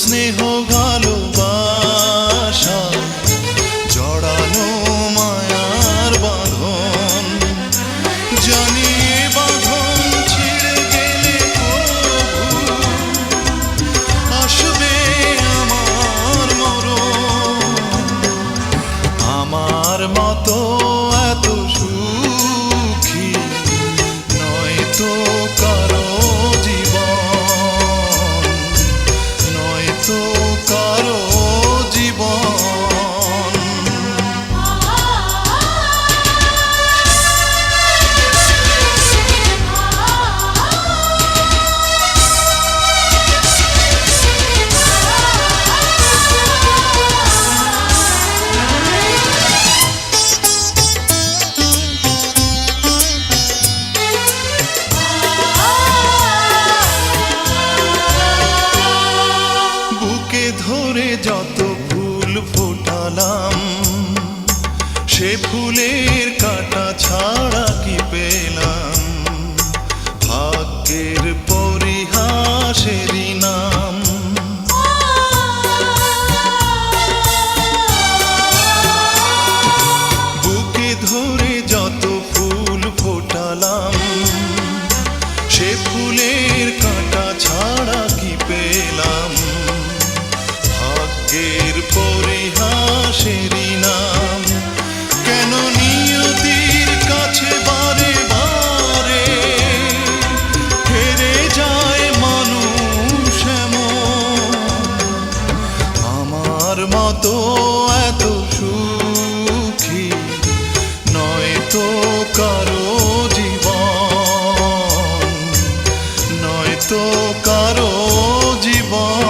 স্নেহ ভালোবাসা জড়ানো মায়ার বাঁধন, জানি এ বাঁধন ছিঁড়ে গেলে প্রভু আসবে আমার মরণ। আমার মতো এত সুখী নয়তো কারো জীবন, নয়তো কারো জীবন। বুকে ধরে যত ফুল ফোটালাম, সে ফুলের কাঁটা ছাড়া কি পেলাম? ভাগ্যের পরিহাসেরই নাম। বুকে ধরে যত ফুল ফোটালাম, সে ফুলের কাঁটা ছাড়া কি পেলাম? ভাগ্যের পরিহাসেরই নাম। কেন নিয়তির কাছে বারে বারে হেরে যায় মানুষ এমন? আমার মতো এত সুখী নয়তো কারো জীবন, নয়তো কারো জীবন।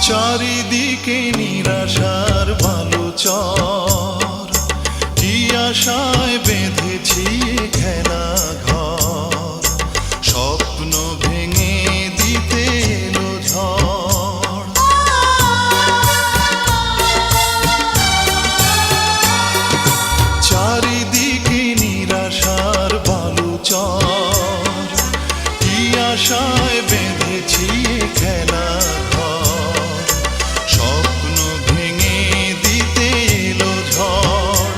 চারিদিকে নিরাশার ভালো চর, কি আশায় বেঁধেছি খেলা ঘর? স্বপ্ন ভেঙে দিতে এলো ঝড়। চারিদিকে নিরাশার ভালো চর, কি আশায় বেঁধেছি খেলা ঘর? স্বপ্ন ভেঙে দিতে এলো ঝড়।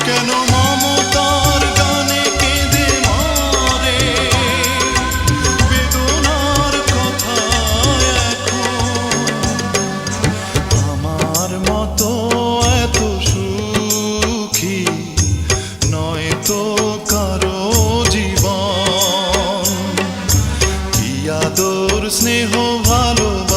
কেন মমতার গানে কেঁদে মরে বেদনার কথা এখন? আমার মতো এত সুখী নয়তো কারো জীবন। কি আদর স্নেহ ভালোবাসা